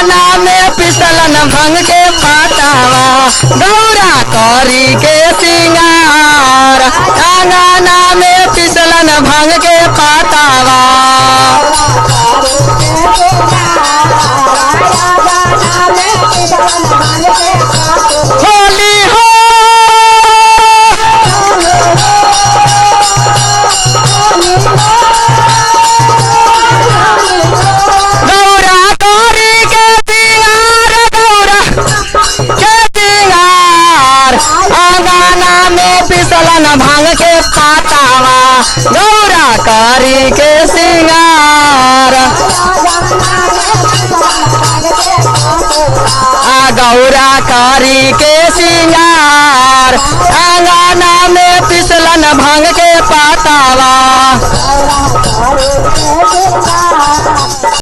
आंगना में पिसलन भंग के पातावा गौरा करी के सिंगार आंगना में पिसलन भंग के पातावा होली हो गौरा करी के सिंगार गौरा के सिंगार आंगना में पिसलन भांग के पातावा गौरा करी के सिंगार गौरा करी के सिंगार आंगना में पिसलन भांग के पातावा।